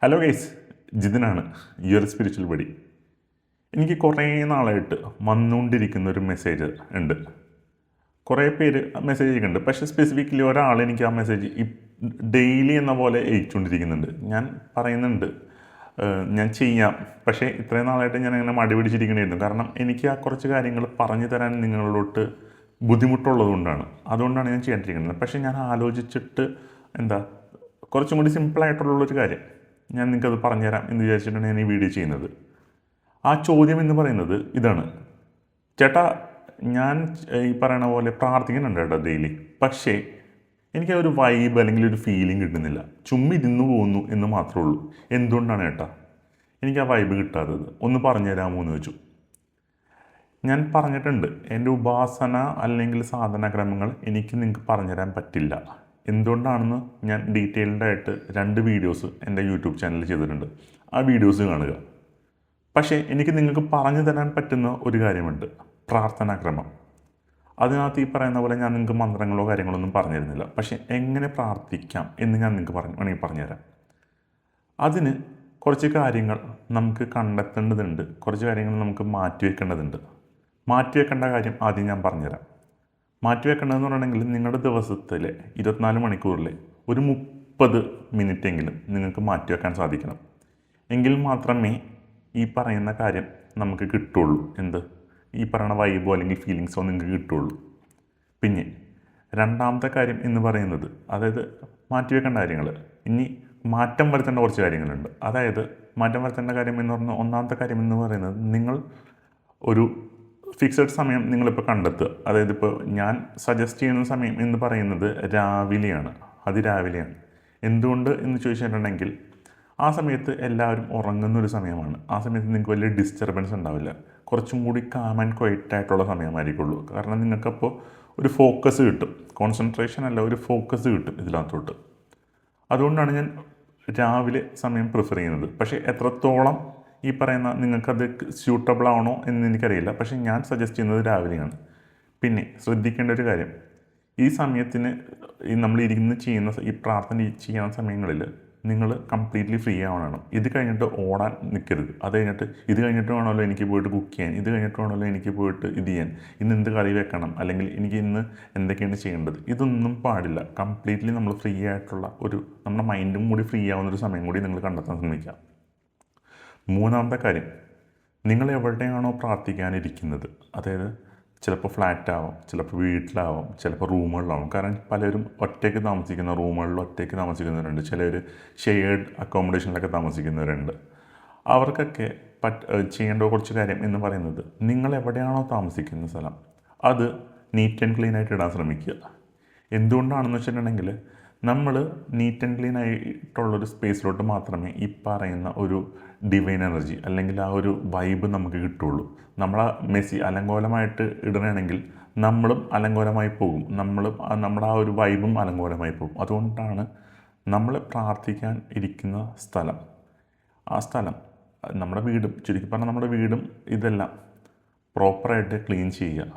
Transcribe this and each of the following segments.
Hello guys, ജിതിനാണ് your spiritual buddy. എനിക്ക് കുറേ നാളായിട്ട് വന്നുകൊണ്ടിരിക്കുന്ന ഒരു മെസ്സേജ് ഉണ്ട്. കുറേ പേര് മെസ്സേജ് അയക്കുന്നുണ്ട്, പക്ഷേ സ്പെസിഫിക്കലി ഒരാൾ എനിക്ക് ആ മെസ്സേജ് ഡെയിലി എന്ന പോലെ അയച്ചുകൊണ്ടിരിക്കുന്നുണ്ട്. ഞാൻ പറയുന്നുണ്ട് ഞാൻ ചെയ്യാം, പക്ഷേ ഇത്രയും നാളായിട്ട് ഞാൻ അങ്ങനെ മടി പിടിച്ചിരിക്കണമായിരുന്നു. കാരണം എനിക്ക് ആ കുറച്ച് കാര്യങ്ങൾ പറഞ്ഞു തരാൻ നിങ്ങളോട്ട് ബുദ്ധിമുട്ടുള്ളത് അതുകൊണ്ടാണ് ഞാൻ ചെയ്യാണ്ടിരിക്കുന്നത്. പക്ഷേ ഞാൻ ആലോചിച്ചിട്ട് കുറച്ചും കൂടി സിമ്പിളായിട്ടുള്ളൊരു കാര്യം ഞാൻ നിങ്ങൾക്കത് പറഞ്ഞുതരാം എന്ന് വിചാരിച്ചിട്ടാണ് ഞാൻ ഈ വീഡിയോ ചെയ്യുന്നത്. ആ ചോദ്യം എന്ന് പറയുന്നത് ഇതാണ്: ചേട്ടാ, ഞാൻ ഈ പറയണ പോലെ പ്രാർത്ഥിക്കുന്നുണ്ട് കേട്ടോ ഡെയിലി, പക്ഷേ എനിക്ക് ഒരു വൈബ് അല്ലെങ്കിൽ ഒരു ഫീലിംഗ് കിട്ടുന്നില്ല, ചുമ്മിരുന്ന് പോകുന്നു എന്ന് മാത്രമേ ഉള്ളൂ. എന്തുകൊണ്ടാണ് ചേട്ടാ എനിക്ക് ആ വൈബ് കിട്ടാത്തത്? ഒന്ന് പറഞ്ഞു തരാമോ എന്ന് വെച്ചു. ഞാൻ പറഞ്ഞിട്ടുണ്ട്, എൻ്റെ ഉപാസന അല്ലെങ്കിൽ സാധനാക്രമങ്ങൾ എനിക്ക് നിങ്ങൾക്ക് പറഞ്ഞുതരാൻ പറ്റില്ല. എന്തുകൊണ്ടാണെന്ന് ഞാൻ ഡീറ്റെയിൽഡായിട്ട് 2 വീഡിയോസ് എൻ്റെ യൂട്യൂബ് ചാനലിൽ ചെയ്തിട്ടുണ്ട്. ആ വീഡിയോസ് കാണുക. പക്ഷേ എനിക്ക് നിങ്ങൾക്ക് പറഞ്ഞു തരാൻ പറ്റുന്ന ഒരു കാര്യമുണ്ട്: പ്രാർത്ഥനാക്രമം. അതിനകത്ത് ഈ പറയുന്ന പോലെ ഞാൻ നിങ്ങൾക്ക് മന്ത്രങ്ങളോ കാര്യങ്ങളോ ഒന്നും പറഞ്ഞു തരുന്നില്ല. പക്ഷേ എങ്ങനെ പ്രാർത്ഥിക്കാം എന്ന് ഞാൻ നിങ്ങൾക്ക് വേണമെങ്കിൽ പറഞ്ഞുതരാം. അതിന് കുറച്ച് കാര്യങ്ങൾ നമുക്ക് കണ്ടെത്തേണ്ടതുണ്ട്, കുറച്ച് കാര്യങ്ങൾ നമുക്ക് മാറ്റിവെക്കേണ്ടതുണ്ട്. മാറ്റിവെക്കേണ്ട കാര്യം ആദ്യം ഞാൻ പറഞ്ഞുതരാം. മാറ്റിവെക്കേണ്ടതെന്ന് പറഞ്ഞിട്ടുണ്ടെങ്കിൽ നിങ്ങളുടെ ദിവസത്തിലെ 24 മണിക്കൂറിൽ ഒരു 30 മിനിറ്റെങ്കിലും നിങ്ങൾക്ക് മാറ്റിവെക്കാൻ സാധിക്കണം. എങ്കിൽ മാത്രമേ ഈ പറയുന്ന കാര്യം നമുക്ക് കിട്ടുള്ളൂ. ഈ പറയുന്ന വൈബോ അല്ലെങ്കിൽ ഫീലിങ്സോ നിങ്ങൾക്ക് കിട്ടുള്ളൂ. പിന്നെ രണ്ടാമത്തെ കാര്യം എന്ന് പറയുന്നത്, അതായത് മാറ്റിവെക്കേണ്ട കാര്യങ്ങൾ, ഇനി മാറ്റം വരുത്തേണ്ട കുറച്ച് കാര്യങ്ങളുണ്ട്. അതായത് മാറ്റം വരുത്തേണ്ട കാര്യം എന്ന് പറഞ്ഞാൽ, ഒന്നാമത്തെ കാര്യം എന്ന് പറയുന്നത്, നിങ്ങൾ ഒരു ഫിക്സഡ് സമയം നിങ്ങളിപ്പോൾ കണ്ടെത്തുക. അതായത് ഇപ്പോൾ ഞാൻ സജസ്റ്റ് ചെയ്യുന്ന സമയം എന്ന് പറയുന്നത് രാവിലെയാണ്, അതിരാവിലെയാണ്. എന്തുകൊണ്ട് എന്ന് ചോദിച്ചിട്ടുണ്ടെങ്കിൽ, ആ സമയത്ത് എല്ലാവരും ഉറങ്ങുന്നൊരു സമയമാണ്. ആ സമയത്ത് നിങ്ങൾക്ക് വലിയ ഡിസ്റ്റർബൻസ് ഉണ്ടാവില്ല, കുറച്ചും കൂടി കാം ആൻഡ് ക്വയറ്റായിട്ടുള്ള സമയമായിരിക്കുള്ളൂ. കാരണം നിങ്ങൾക്കപ്പോൾ ഒരു ഫോക്കസ് കിട്ടും, കോൺസെൻട്രേഷൻ അല്ല, ഒരു ഫോക്കസ് കിട്ടും ഇതിനകത്തോട്ട്. അതുകൊണ്ടാണ് ഞാൻ രാവിലെ സമയം പ്രിഫർ ചെയ്യുന്നത്. പക്ഷേ എത്രത്തോളം ഈ പറയുന്ന നിങ്ങൾക്കത് സ്യൂട്ടബിൾ ആണോ എന്ന് എനിക്കറിയില്ല, പക്ഷേ ഞാൻ സജസ്റ്റ് ചെയ്യുന്നത് രാവിലെയാണ്. പിന്നെ ശ്രദ്ധിക്കേണ്ട ഒരു കാര്യം, ഈ സമയത്തിന് നമ്മൾ ഇരുന്ന് ചെയ്യുന്ന ഈ പ്രാർത്ഥന ചെയ്യുന്ന സമയങ്ങളിൽ നിങ്ങൾ കംപ്ലീറ്റ്ലി ഫ്രീ ആവണം. ഇത് കഴിഞ്ഞിട്ട് ഓടാൻ നിൽക്കരുത്. അത് കഴിഞ്ഞിട്ട് ഇത് കഴിഞ്ഞിട്ട് വേണമല്ലോ എനിക്ക് പോയിട്ട് കുക്ക് ചെയ്യാൻ, ഇത് കഴിഞ്ഞിട്ട് വേണമല്ലോ എനിക്ക് പോയിട്ട് ഇത് ചെയ്യാൻ, ഇന്ന് എന്ത് കറി വെക്കണം, അല്ലെങ്കിൽ എനിക്ക് ഇന്ന് എന്തൊക്കെയാണ് ചെയ്യേണ്ടത്, ഇതൊന്നും പാടില്ല. കംപ്ലീറ്റ്ലി നമ്മൾ ഫ്രീ ആയിട്ടുള്ള നമ്മുടെ മൈൻഡും കൂടി ഫ്രീ ആവുന്നൊരു സമയം കൂടി നിങ്ങൾ കണ്ടെത്താൻ ശ്രമിക്കുക. മൂന്നാമത്തെ കാര്യം, നിങ്ങൾ എവിടെയാണോ പ്രാർത്ഥിക്കാനിരിക്കുന്നത്, അതായത് ചിലപ്പോൾ ഫ്ലാറ്റാവും, ചിലപ്പോൾ വീട്ടിലാവും, ചിലപ്പോൾ റൂമുകളിലാവും. കാരണം പലരും ഒറ്റയ്ക്ക് താമസിക്കുന്ന റൂമുകളിൽ ഒറ്റയ്ക്ക് താമസിക്കുന്നവരുണ്ട്, ചിലർ ഷെയർഡ് അക്കോമഡേഷനിലൊക്കെ താമസിക്കുന്നവരുണ്ട്. അവർക്കൊക്കെ ചെയ്യേണ്ട കുറച്ച് കാര്യം എന്ന് പറയുന്നത്, നിങ്ങൾ എവിടെയാണോ താമസിക്കുന്ന സ്ഥലം അത് നീറ്റ് ആൻഡ് ക്ലീൻ ആയിട്ട് ഇടാൻ ശ്രമിക്കുക. എന്തുകൊണ്ടാണെന്ന് വെച്ചിട്ടുണ്ടെങ്കിൽ, നമ്മൾ നീറ്റ് ആൻഡ് ക്ലീൻ ആയിട്ടുള്ളൊരു സ്പേസിലോട്ട് മാത്രമേ ഈ പറയുന്ന ഒരു ഡിവൈൻ എനർജി അല്ലെങ്കിൽ ആ ഒരു വൈബ് നമുക്ക് കിട്ടുള്ളൂ. നമ്മളെ മെസ്സി അലങ്കോലമായിട്ട് ഇടണമെങ്കിൽ നമ്മളും അലങ്കോലമായി പോകും, നമ്മുടെ ആ ഒരു വൈബും അലങ്കോലമായി പോകും. അതുകൊണ്ടാണ് നമ്മൾ പ്രാർത്ഥിക്കാൻ ഇരിക്കുന്ന സ്ഥലം, ആ സ്ഥലം നമ്മുടെ വീടും, ചുരുക്കി പറഞ്ഞാൽ നമ്മുടെ വീടും ഇതെല്ലാം പ്രോപ്പറായിട്ട് ക്ലീൻ ചെയ്യുക.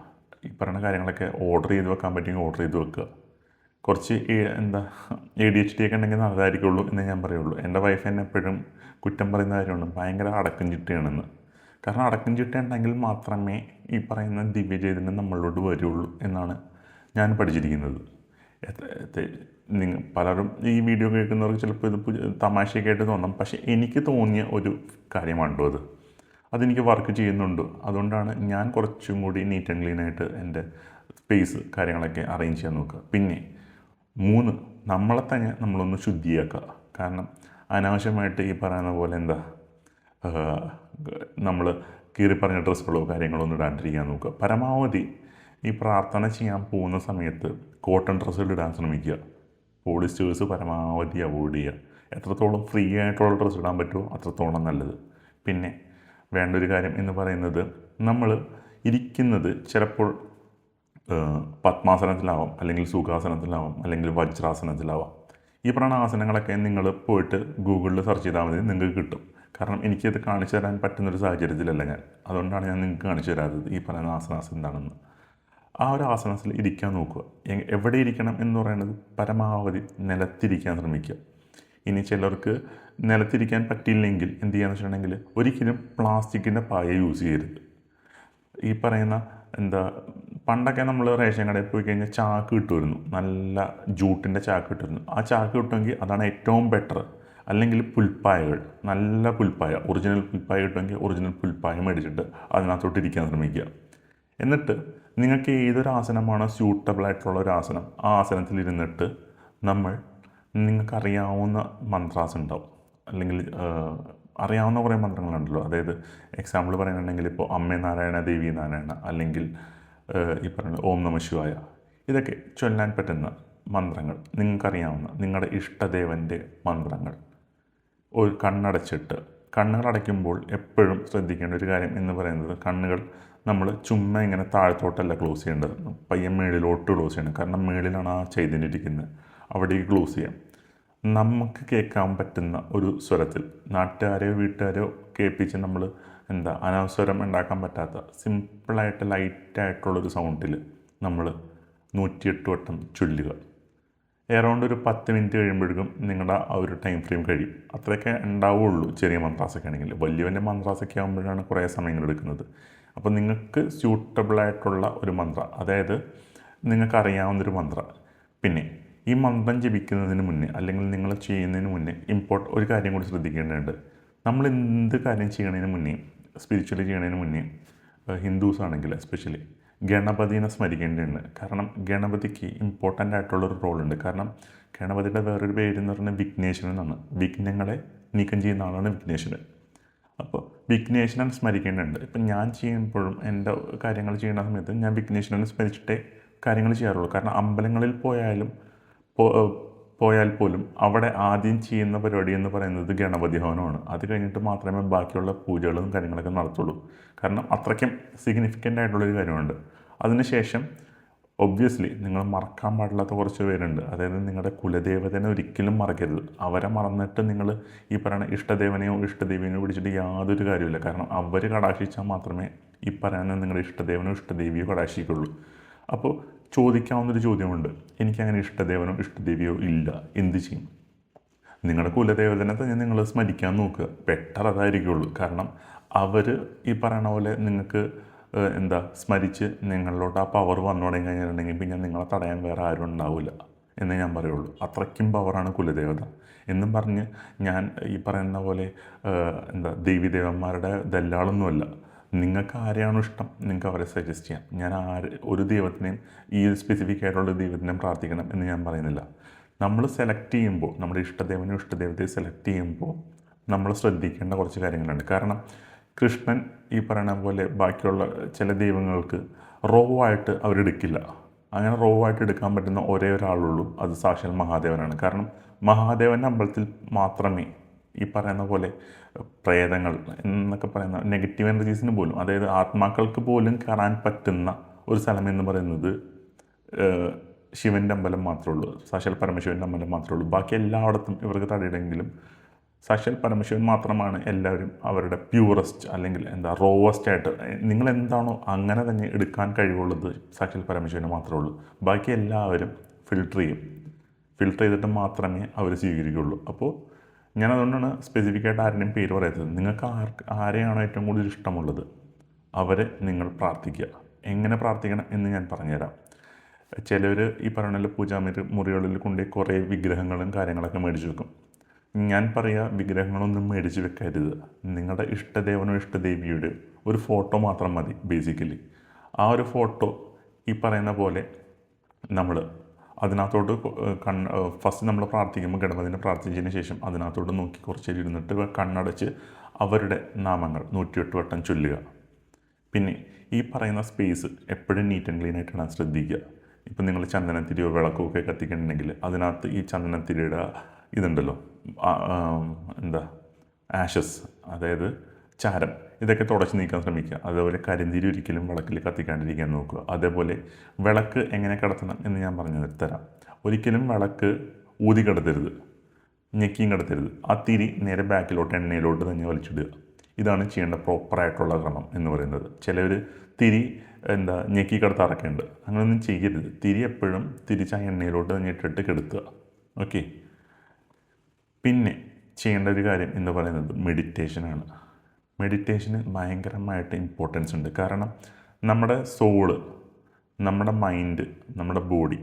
ഈ പറയുന്ന കാര്യങ്ങളൊക്കെ ഓർഡർ ചെയ്ത് വെക്കാൻ പറ്റുമെങ്കിൽ ഓർഡർ ചെയ്ത് വെക്കുക. കുറച്ച് ADHD ഒക്കെ ഉണ്ടെങ്കിൽ നല്ലതായിരിക്കുള്ളൂ എന്ന് ഞാൻ പറയുള്ളൂ. എൻ്റെ വൈഫ് എന്നെ എപ്പോഴും കുറ്റം പറയുന്ന കാര്യമാണ്, ഭയങ്കര അടക്കം ചിട്ടയാണെന്ന്. കാരണം അടക്കം ചിട്ട ഉണ്ടെങ്കിൽ മാത്രമേ ഈ പറയുന്ന ദിവ്യചൈതന്യം നമ്മളിലോട്ട് വരുള്ളൂ എന്നാണ് ഞാൻ പഠിച്ചിരിക്കുന്നത്. പലരും ഈ വീഡിയോ കേൾക്കുന്നവർക്ക് ചിലപ്പോൾ ഇത് തമാശയൊക്കെ ആയിട്ട് തോന്നാം, പക്ഷേ എനിക്ക് തോന്നിയ ഒരു കാര്യമാണല്ലോ അതെനിക്ക് വർക്ക് ചെയ്യുന്നുണ്ട്. അതുകൊണ്ടാണ് ഞാൻ കുറച്ചും കൂടി നീറ്റ് ആൻഡ് ക്ലീൻ ആയിട്ട് എൻ്റെ സ്പേസ് കാര്യങ്ങളൊക്കെ അറേഞ്ച് ചെയ്യാൻ നോക്കുക. പിന്നെ 3, നമ്മളെ തന്നെ നമ്മളൊന്ന് ശുദ്ധിയാക്കുക. കാരണം അനാവശ്യമായിട്ട് ഈ പറയുന്ന പോലെ നമ്മൾ കീറിപ്പറഞ്ഞ ഡ്രസ്സുകളോ കാര്യങ്ങളോ ഒന്നും ഇടാണ്ടിരിക്കാൻ നോക്കുക. പരമാവധി ഈ പ്രാർത്ഥന ചെയ്യാൻ പോകുന്ന സമയത്ത് കോട്ടൺ ഡ്രസ്സുകൾ ഇടാൻ ശ്രമിക്കുക. പോളിസ്റ്റേഴ്സ് പരമാവധി അവോയ്ഡ് ചെയ്യുക. എത്രത്തോളം ഫ്രീ ആയിട്ടുള്ള ഡ്രസ്സ് ഇടാൻ പറ്റുമോ അത്രത്തോളം നല്ലത്. പിന്നെ വേണ്ട ഒരു കാര്യം എന്ന് പറയുന്നത്, നമ്മൾ ഇരിക്കുന്നത് ചിലപ്പോൾ പത്മാസനത്തിലാവാം, അല്ലെങ്കിൽ സുഖാസനത്തിലാവാം, അല്ലെങ്കിൽ വജ്രാസനത്തിലാവാം. ഈ പറയുന്ന ആസനങ്ങളൊക്കെ നിങ്ങൾ പോയിട്ട് ഗൂഗിളിൽ സെർച്ച് ചെയ്താൽ മതി, നിങ്ങൾക്ക് കിട്ടും. കാരണം എനിക്കത് കാണിച്ചു തരാൻ പറ്റുന്നൊരു സാഹചര്യത്തിലല്ല ഞാൻ, അതുകൊണ്ടാണ് ഞാൻ നിങ്ങൾക്ക് കാണിച്ചു തരാത്തത് ഈ പറയുന്ന ആസനാസം എന്താണെന്ന്. ആ ഒരു ആസനത്തിൽ ഇരിക്കാൻ നോക്കുക. എവിടെ ഇരിക്കണം എന്ന് പറയുന്നത് പരമാവധി നിലത്തിരിക്കാൻ ശ്രമിക്കുക. ഇനി ചിലർക്ക് നിലത്തിരിക്കാൻ പറ്റിയില്ലെങ്കിൽ എന്ത് ചെയ്യാന്ന് വെച്ചിട്ടുണ്ടെങ്കിൽ ഒരിക്കലും പ്ലാസ്റ്റിക്കിൻ്റെ പായ യൂസ് ചെയ്യരുത്. ഈ പറയുന്ന എന്താ പണ്ടൊക്കെ നമ്മൾ റേഷൻ കടയിൽ പോയി കഴിഞ്ഞാൽ ചാക്ക് കിട്ടുമായിരുന്നു, നല്ല ജൂട്ടിൻ്റെ ചാക്ക് കിട്ടുമായിരുന്നു. ആ ചാക്ക് കിട്ടുമെങ്കിൽ അതാണ് ഏറ്റവും ബെറ്റർ. അല്ലെങ്കിൽ പുൽപ്പായകൾ, നല്ല പുൽപ്പായ, ഒറിജിനൽ പുൽപ്പായ കിട്ടുമെങ്കിൽ ഒറിജിനൽ പുൽപ്പായ മേടിച്ചിട്ട് അതിനകത്തോട്ട് ഇരിക്കാൻ ശ്രമിക്കുക. എന്നിട്ട് നിങ്ങൾക്ക് ഏതൊരു ആസനമാണോ സ്യൂട്ടബിൾ ആയിട്ടുള്ള ഒരു ആസനം, ആ ആസനത്തിലിരുന്നിട്ട് നിങ്ങൾക്കറിയാവുന്ന മന്ത്രാസ് ഉണ്ടാവും, അല്ലെങ്കിൽ അറിയാവുന്ന കുറേ മന്ത്രങ്ങളുണ്ടല്ലോ. അതായത് എക്സാമ്പിൾ പറയുന്നുണ്ടെങ്കിൽ ഇപ്പോൾ അമ്മേ നാരായണ ദേവി നാരായണ, അല്ലെങ്കിൽ ഈ പറയുന്നത് ഓം നമ ശിവായ, ഇതൊക്കെ ചൊല്ലാൻ പറ്റുന്ന മന്ത്രങ്ങൾ, നിങ്ങൾക്കറിയാവുന്ന നിങ്ങളുടെ ഇഷ്ടദേവൻ്റെ മന്ത്രങ്ങൾ ഒരു കണ്ണുകൾ അടയ്ക്കുമ്പോൾ എപ്പോഴും ശ്രദ്ധിക്കേണ്ട ഒരു കാര്യം എന്ന് പറയുന്നത്, കണ്ണുകൾ നമ്മൾ ചുമ്മാ ഇങ്ങനെ താഴത്തോട്ടല്ല ക്ലോസ് ചെയ്യേണ്ടത്, പയ്യൻ മേളിലോട്ട് ക്ലോസ് ചെയ്യണം. കാരണം മേളിലാണ് ആ ചൈതന്യം ഇരിക്കുന്നത്, അവിടേക്ക് ക്ലോസ് ചെയ്യാം. നമുക്ക് കേൾക്കാൻ പറ്റുന്ന ഒരു സ്വരത്തിൽ, നാട്ടുകാരെയോ വീട്ടുകാരെയോ കേൾപ്പിച്ച് നമ്മൾ അനാസ്വരം ഉണ്ടാക്കാൻ പറ്റാത്ത സിമ്പിളായിട്ട് ലൈറ്റായിട്ടുള്ളൊരു സൗണ്ടിൽ നമ്മൾ 108 വട്ടം ചൊല്ലുക. എറൗണ്ട് ഒരു 10 മിനിറ്റ് കഴിയുമ്പോഴേക്കും നിങ്ങളുടെ ആ ഒരു ടൈം ഫ്രെയിം കഴിയും. അത്രയൊക്കെ ഉണ്ടാവുള്ളൂ ചെറിയ മന്ത്രാസൊക്കെ ആണെങ്കിൽ. വലിയ മന്ത്രാസൊക്കെ ആകുമ്പോഴാണ് കുറേ സമയങ്ങൾ എടുക്കുന്നത്. അപ്പോൾ നിങ്ങൾക്ക് സ്യൂട്ടബിളായിട്ടുള്ള ഒരു മന്ത്ര, അതായത് നിങ്ങൾക്കറിയാവുന്നൊരു മന്ത്ര. പിന്നെ ഈ മന്ത്രം ജപിക്കുന്നതിന് മുന്നേ, അല്ലെങ്കിൽ നിങ്ങൾ ചെയ്യുന്നതിന് മുന്നേ ഒരു കാര്യം കൂടി ശ്രദ്ധിക്കേണ്ടതുണ്ട്. നമ്മൾ എന്ത് കാര്യം ചെയ്യണതിന് മുന്നേ, സ്പിരിച്വലി ചെയ്യണതിന് മുന്നേ, ഹിന്ദുസ് ആണെങ്കിൽ എസ്പെഷ്യലി ഗണപതിനെ സ്മരിക്കേണ്ടതുണ്ട്. കാരണം ഗണപതിക്ക് ഇമ്പോർട്ടൻ്റ് ആയിട്ടുള്ളൊരു റോളുണ്ട്. കാരണം ഗണപതിയുടെ വേറൊരു പേരെന്ന് പറഞ്ഞാൽ വിഘ്നേശ്വരൻ എന്നാണ്. വിഘ്നങ്ങളെ നീക്കം ചെയ്യുന്ന ആളാണ് വിഘ്നേശ്വരൻ. അപ്പോൾ വിഘ്നേശ്വരൻ സ്മരിക്കേണ്ടതുണ്ട്. ഇപ്പം ഞാൻ ചെയ്യുമ്പോഴും എൻ്റെ കാര്യങ്ങൾ ചെയ്യുന്ന സമയത്ത് ഞാൻ വിഘ്നേശ്വരനെ സ്മരിച്ചിട്ടേ കാര്യങ്ങൾ ചെയ്യാറുള്ളൂ. കാരണം അമ്പലങ്ങളിൽ പോയാൽ പോലും അവിടെ ആദ്യം ചെയ്യുന്ന പരിപാടി എന്ന് പറയുന്നത് ഗണപതി ഹവനമാണ്. അത് കഴിഞ്ഞിട്ട് മാത്രമേ ബാക്കിയുള്ള പൂജകളും കാര്യങ്ങളൊക്കെ നടത്തുള്ളൂ. കാരണം അത്രയ്ക്കും സിഗ്നിഫിക്കൻ്റ് ആയിട്ടുള്ളൊരു കാര്യമുണ്ട്. അതിനുശേഷം ഒബ്വിയസ്ലി നിങ്ങൾ മറക്കാൻ പാടില്ലാത്ത കുറച്ച് പേരുണ്ട്. അതായത് നിങ്ങളുടെ കുലദേവതനെ ഒരിക്കലും മറക്കരുത്. അവരെ മറന്നിട്ട് നിങ്ങൾ ഈ പറയുന്ന ഇഷ്ടദേവനെയോ ഇഷ്ടദേവിനെയോ പിടിച്ചിട്ട് യാതൊരു കാര്യമില്ല. കാരണം അവർ കടാക്ഷിച്ചാൽ മാത്രമേ ഈ പറയുന്ന നിങ്ങളുടെ ഇഷ്ടദേവനോ ഇഷ്ടദേവിയോ കടാക്ഷിക്കുള്ളൂ. അപ്പോൾ ചോദിക്കാവുന്നൊരു ചോദ്യമുണ്ട്, എനിക്കങ്ങനെ ഇഷ്ടദേവനോ ഇഷ്ടദേവിയോ ഇല്ല, എന്ത് ചെയ്യും? നിങ്ങളുടെ കുലദേവതനെ തന്നെ നിങ്ങൾ സ്മരിക്കാൻ നോക്കുക, ബെറ്റർ അതായിരിക്കുള്ളൂ. കാരണം അവർ ഈ പറയണ പോലെ നിങ്ങൾക്ക് സ്മരിച്ച് നിങ്ങളിലോട്ട് ആ പവർ വന്നു തുടങ്ങി കഴിഞ്ഞിട്ടുണ്ടെങ്കിൽ പിന്നെ നിങ്ങളെ തടയാൻ വേറെ ആരും ഉണ്ടാവില്ല എന്നേ ഞാൻ പറയുള്ളൂ. അത്രയ്ക്കും പവറാണ് കുലദേവത എന്നും പറഞ്ഞ് ഞാൻ ഈ പറയുന്ന പോലെ ദേവീദേവന്മാരുടെ ദല്ലാളൊന്നുമല്ല. നിങ്ങൾക്ക് ആരെയാണോ ഇഷ്ടം നിങ്ങൾക്ക് അവരെ സജസ്റ്റ് ചെയ്യാം. ഞാൻ ഒരു ദൈവത്തിനെയും ഈ സ്പെസിഫിക് ആയിട്ടുള്ള ദൈവത്തിനെയും പ്രാർത്ഥിക്കണം എന്ന് ഞാൻ പറയുന്നില്ല. നമ്മൾ സെലക്ട് ചെയ്യുമ്പോൾ, നമ്മുടെ ഇഷ്ടദേവനോ ഇഷ്ടദേവതയെ സെലക്ട് ചെയ്യുമ്പോൾ നമ്മൾ ശ്രദ്ധിക്കേണ്ട കുറച്ച് കാര്യങ്ങളുണ്ട്. കാരണം കൃഷ്ണൻ ഈ പറയുന്ന പോലെ ബാക്കിയുള്ള ചില ദൈവങ്ങൾക്ക് റോ ആയിട്ട് അവരെടുക്കില്ല. അങ്ങനെ റോ ആയിട്ട് എടുക്കാൻ പറ്റുന്ന ഒരേ ഒരാളുള്ളൂ, അത് സാക്ഷാൽ മഹാദേവനാണ്. കാരണം മഹാദേവൻ്റെ അമ്പലത്തിൽ മാത്രമേ ഈ പറയുന്ന പോലെ പ്രേതങ്ങൾ എന്നൊക്കെ പറയുന്ന നെഗറ്റീവ് എനർജീസിന് പോലും, അതായത് ആത്മാക്കൾക്ക് പോലും കയറാൻ പറ്റുന്ന ഒരു സ്ഥലം എന്ന് പറയുന്നത് ശിവൻ്റെ അമ്പലം മാത്രമേ ഉള്ളൂ, സാക്ഷാൽ പരമശിവൻ്റെ അമ്പലം മാത്രമേ ഉള്ളൂ. ബാക്കി എല്ലായിടത്തും ഇവർക്ക് തടയിടെങ്കിലും സാക്ഷാൽ പരമശിവൻ മാത്രമാണ് എല്ലാവരും അവരുടെ പ്യൂറസ്റ്റ് അല്ലെങ്കിൽ റോവസ്റ്റ് ആയിട്ട് നിങ്ങൾ എന്താണോ അങ്ങനെ തന്നെ എടുക്കാൻ കഴിവുള്ളത് സാക്ഷാൽ പരമശിവന് മാത്രമേ ഉള്ളൂ. ബാക്കി എല്ലാവരും ഫിൽട്ടർ ചെയ്തിട്ട് മാത്രമേ അവർ സ്വീകരിക്കുകയുള്ളൂ. അപ്പോൾ ഞാൻ അതുകൊണ്ടാണ് സ്പെസിഫിക്കായിട്ട് ആരുടെയും പേര് പറയാത്തത്. നിങ്ങൾക്ക് ആരെയാണോ ഏറ്റവും കൂടുതൽ ഇഷ്ടമുള്ളത് അവരെ നിങ്ങൾ പ്രാർത്ഥിക്കുക. എങ്ങനെ പ്രാർത്ഥിക്കണം എന്ന് ഞാൻ പറഞ്ഞുതരാം. ചിലർ ഈ പറയുന്ന മുറികളിൽ കൊണ്ടുപോയി കുറേ വിഗ്രഹങ്ങളും കാര്യങ്ങളൊക്കെ മേടിച്ച് വെക്കും. ഞാൻ പറയുക, വിഗ്രഹങ്ങളൊന്നും മേടിച്ച് വെക്കരുത്. നിങ്ങളുടെ ഇഷ്ടദേവനോ ഇഷ്ടദേവിയുടെ ഒരു ഫോട്ടോ മാത്രം മതി ബേസിക്കലി. ആ ഒരു ഫോട്ടോ ഈ പറയുന്ന പോലെ നമ്മൾ അതിനകത്തോട്ട് ഫസ്റ്റ് നമ്മൾ പ്രാർത്ഥിക്കുമ്പോൾ ഗണപതിനെ പ്രാർത്ഥിച്ചതിന് ശേഷം അതിനകത്തോട്ട് നോക്കി കുറച്ച് ഇരുന്നിട്ട് കണ്ണടച്ച് അവരുടെ നാമങ്ങൾ 108 വട്ടം ചൊല്ലുക. പിന്നെ ഈ പറയുന്ന സ്പേസ് എപ്പോഴും നീറ്റ് ആൻഡ് ക്ലീൻ ആയിട്ടാണ് ശ്രദ്ധിക്കുക. ഇപ്പം നിങ്ങൾ ചന്ദനത്തിരിയോ വിളക്കോ ഒക്കെ കത്തിക്കണമെങ്കിൽ അതിനകത്ത് ഈ ചന്ദനത്തിരിയുടെ ഇതുണ്ടല്ലോ, ആഷസ്, അതായത് ചാരം, ഇതൊക്കെ തുടച്ച് നീക്കാൻ ശ്രമിക്കുക. അതേപോലെ കരിന്തിരി ഒരിക്കലും വിളക്കിൽ കത്തിക്കാണ്ടിരിക്കാൻ നോക്കുക. അതേപോലെ വിളക്ക് എങ്ങനെ കിടത്തണം എന്ന് ഞാൻ പറഞ്ഞു തരാം. ഒരിക്കലും വിളക്ക് ഊതി കിടത്തരുത്, ഞെക്കിയും കിടത്തരുത്. ആ തിരി നേരെ ബാക്കിലോട്ട് എണ്ണയിലോട്ട് തന്നെ വലിച്ചിടുക. ഇതാണ് ചെയ്യേണ്ട പ്രോപ്പറായിട്ടുള്ള ക്രമം എന്ന് പറയുന്നത്. ചിലവർ തിരി ഞെക്കി കിടത്താറൊക്കെ ഉണ്ട്. അങ്ങനെയൊന്നും ചെയ്യരുത്. തിരി എപ്പോഴും തിരിച്ച് ആ എണ്ണയിലോട്ട് തന്നെ ഇട്ടിട്ട് കെടുത്തുക. ഓക്കെ. പിന്നെ ചെയ്യേണ്ട ഒരു കാര്യം എന്ന് പറയുന്നത് മെഡിറ്റേഷനാണ്. മെഡിറ്റേഷന് ഭയങ്കരമായിട്ട് ഇമ്പോർട്ടൻസ് ഉണ്ട്. കാരണം നമ്മുടെ സോള്, നമ്മുടെ മൈൻഡ്, നമ്മുടെ ബോഡി,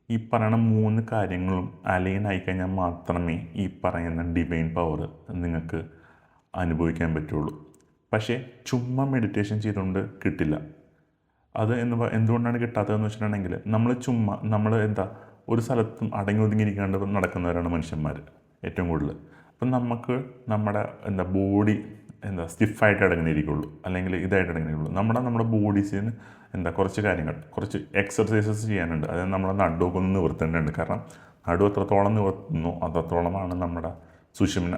ഈ പറയുന്ന 3 കാര്യങ്ങളും അലൈൻ ആയിക്കഴിഞ്ഞാൽ മാത്രമേ ഈ പറയുന്ന ഡിവൈൻ പവർ നിങ്ങൾക്ക് അനുഭവിക്കാൻ പറ്റുള്ളൂ. പക്ഷേ ചുമ്മാ മെഡിറ്റേഷൻ ചെയ്തുകൊണ്ട് കിട്ടില്ല. അത് എന്തുകൊണ്ടാണ് കിട്ടാത്തതെന്ന് വെച്ചിട്ടുണ്ടെങ്കിൽ നമ്മൾ ഒരു സ്ഥലത്തും അടങ്ങി ഒതുങ്ങിയിരിക്കാണ്ട് നടക്കുന്നവരാണ് മനുഷ്യന്മാർ ഏറ്റവും കൂടുതൽ. അപ്പം നമുക്ക് നമ്മുടെ ബോഡി സ്റ്റിഫായിട്ട് അടങ്ങിയിരിക്കുള്ളൂ, അല്ലെങ്കിൽ ഇതായിട്ട് അടങ്ങിയിരിക്കുള്ളൂ. നമ്മുടെ ബോഡീസിന് കുറച്ച് എക്സർസൈസസ് ചെയ്യാനുണ്ട്. അതായത് നമ്മുടെ നടുവൊക്കെ ഒന്ന് നിവർത്തേണ്ടതുണ്ട്. കാരണം നടുവ് എത്രത്തോളം നിവർത്തുന്നു അത്രത്തോളമാണ് നമ്മുടെ സുഷുമ്ന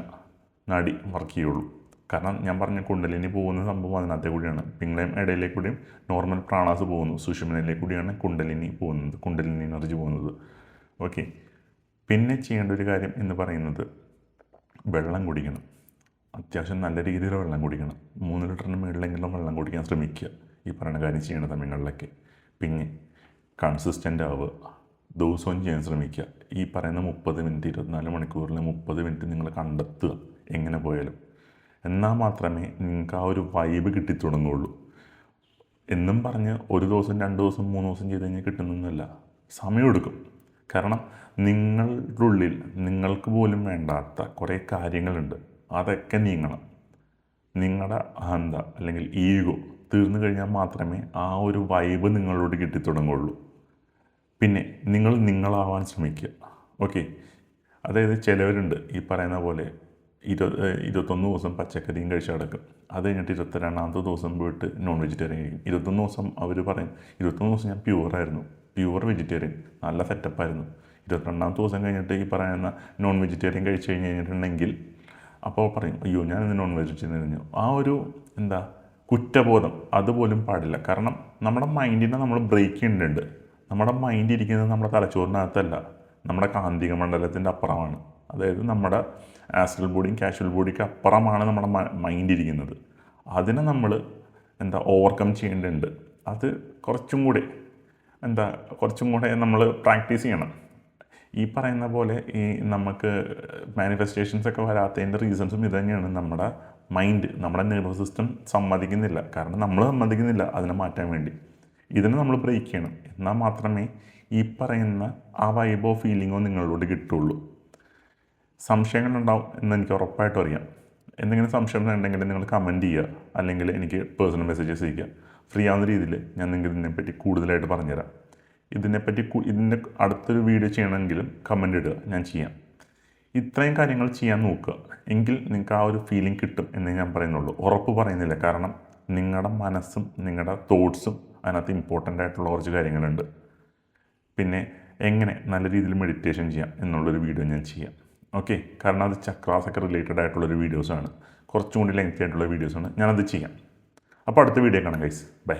നാഡി വർക്ക് ചെയ്യുള്ളൂ. കാരണം ഞാൻ പറഞ്ഞ കുണ്ടലിനി പോകുന്ന സംഭവം അതിനകത്തെ കൂടിയാണ്. പിങ്ങളെയും ഇടയിലേക്ക് കൂടിയും നോർമൽ പ്രാണാസ് പോകുന്നു, സുഷുമ്നയിലേക്ക് കൂടിയാണ് കുണ്ടലിനി എനർജി പോകുന്നത്. ഓക്കെ. പിന്നെ ചെയ്യേണ്ട ഒരു കാര്യം എന്ന് പറയുന്നത് വെള്ളം കുടിക്കണം. അത്യാവശ്യം നല്ല രീതിയിൽ വെള്ളം കുടിക്കണം. 3 ലിറ്ററിന് മുകളിലെങ്കിലും വെള്ളം കുടിക്കാൻ ശ്രമിക്കുക ഈ പറയുന്ന കാര്യം ചെയ്യുന്ന സമയങ്ങളിലൊക്കെ. പിന്നെ കൺസിസ്റ്റൻ്റ് ആവുക, ദിവസവും ചെയ്യാൻ ശ്രമിക്കുക. ഈ പറയുന്ന 30 മിനിറ്റ് 24 മണിക്കൂറിൽ 30 മിനിറ്റ് നിങ്ങൾ കണ്ടെത്തുക എങ്ങനെ പോയാലും. എന്നാൽ മാത്രമേ നിങ്ങൾക്ക് ആ ഒരു വൈബ് കിട്ടിത്തുടങ്ങുള്ളൂ. എന്നും പറഞ്ഞ് ഒരു ദിവസം 2 ദിവസം 3 ദിവസം ചെയ്ത് കഴിഞ്ഞാൽ കിട്ടുന്നൊന്നുമല്ല, സമയമെടുക്കും. കാരണം നിങ്ങളുടെ ഉള്ളിൽ നിങ്ങൾക്ക് പോലും വേണ്ടാത്ത കുറേ കാര്യങ്ങളുണ്ട്, അതൊക്കെ നീങ്ങണം. നിങ്ങളുടെ അഹന്ത അല്ലെങ്കിൽ ഈഗോ തീർന്നു കഴിഞ്ഞാൽ മാത്രമേ ആ ഒരു വൈബ് നിങ്ങളോട് കിട്ടിത്തുടങ്ങുള്ളൂ. പിന്നെ നിങ്ങളാവാൻ ശ്രമിക്കുക. ഓക്കെ. അതായത് ചിലവരുണ്ട് ഈ പറയുന്ന പോലെ 21 ദിവസം പച്ചക്കറിയും കഴിച്ച് കിടക്കും. അത് കഴിഞ്ഞിട്ട് 22ാമത്തെ ദിവസം പോയിട്ട് നോൺ വെജിറ്റേറിയൻ കഴിക്കും. 21 ദിവസം അവർ പറയും 21 ദിവസം ഞാൻ പ്യുവർ വെജിറ്റേറിയൻ, നല്ല സെറ്റപ്പായിരുന്നു. 22ാമത്തെ ദിവസം കഴിഞ്ഞിട്ട് ഈ പറയുന്ന നോൺ വെജിറ്റേറിയൻ കഴിച്ച് കഴിഞ്ഞിട്ടുണ്ടെങ്കിൽ അപ്പോൾ പറയും അയ്യോ ഞാനിന്ന് നോൺ വെജിറ്റേറിയൻ കഴിഞ്ഞു. ആ ഒരു കുറ്റബോധം അതുപോലും പാടില്ല. കാരണം നമ്മുടെ മൈൻഡിനെ നമ്മൾ ബ്രേക്ക് ചെയ്യേണ്ടതുണ്ട്. നമ്മുടെ മൈൻഡ് ഇരിക്കുന്നത് നമ്മുടെ തലച്ചോറിനകത്തല്ല, നമ്മുടെ കാന്തിക മണ്ഡലത്തിൻ്റെ അപ്പുറമാണ്. അതായത് നമ്മുടെ ആസ്ട്രൽ ബോഡിയും കാഷ്വൽ ബോഡിക്ക് അപ്പുറമാണ് നമ്മുടെ മൈൻഡ് ഇരിക്കുന്നത്. അതിനെ നമ്മൾ ഓവർകം ചെയ്യേണ്ടതുണ്ട്. അത് കുറച്ചും കൂടെ നമ്മൾ പ്രാക്ടീസ് ചെയ്യണം. ഈ പറയുന്ന പോലെ ഈ നമുക്ക് മാനിഫെസ്റ്റേഷൻസൊക്കെ വരാത്തതിൻ്റെ റീസൺസും ഇത് തന്നെയാണ്. നമ്മുടെ മൈൻഡ്, നമ്മുടെ നെർവസ് സിസ്റ്റം സമ്മതിക്കുന്നില്ല. കാരണം നമ്മൾ സമ്മതിക്കുന്നില്ല അതിനെ മാറ്റാൻ വേണ്ടി. ഇതിനെ നമ്മൾ ബ്രേക്ക് ചെയ്യണം. എന്നാൽ മാത്രമേ ഈ പറയുന്ന ആ വൈബോ ഫീലിങ്ങോ നിങ്ങളോട് കിട്ടുള്ളൂ. സംശയങ്ങളുണ്ടാവും എന്നെനിക്ക് ഉറപ്പായിട്ടും അറിയാം. എന്തെങ്കിലും സംശയം ഉണ്ടെങ്കിൽ നിങ്ങൾ കമൻറ്റ് ചെയ്യുക, അല്ലെങ്കിൽ എനിക്ക് പേഴ്സണൽ മെസ്സേജസ് അയയ്ക്കുക. ഫ്രീ ആവുന്ന രീതിയിൽ ഞാൻ നിങ്ങൾക്ക് ഇതിനെപ്പറ്റി കൂടുതലായിട്ട് പറഞ്ഞുതരാം. ഇതിൻ്റെ അടുത്തൊരു വീഡിയോ ചെയ്യണമെങ്കിലും കമൻ്റ് ഇടുക, ഞാൻ ചെയ്യാം. ഇത്രയും കാര്യങ്ങൾ ചെയ്യാൻ നോക്കുക, എങ്കിൽ നിങ്ങൾക്ക് ആ ഒരു ഫീലിംഗ് കിട്ടും എന്നേ ഞാൻ പറയുന്നുള്ളൂ. ഉറപ്പ് പറയുന്നില്ല. കാരണം നിങ്ങളുടെ മനസ്സും നിങ്ങളുടെ തോട്ട്സും അതിനകത്ത് ഇമ്പോർട്ടൻ്റ് ആയിട്ടുള്ള കുറച്ച് കാര്യങ്ങളുണ്ട്. പിന്നെ എങ്ങനെ നല്ല രീതിയിൽ മെഡിറ്റേഷൻ ചെയ്യാം എന്നുള്ളൊരു വീഡിയോ ഞാൻ ചെയ്യാം. ഓക്കെ. കാരണം അത് ചക്രാസൊക്കെ റിലേറ്റഡ് ആയിട്ടുള്ളൊരു വീഡിയോസാണ്, കുറച്ചും കൂടി ലെങ്തി ആയിട്ടുള്ള വീഡിയോസാണ്. ഞാനത് ചെയ്യാം. അപ്പോൾ അടുത്ത വീഡിയോ കാണാം ഗൈസ്. ബൈ.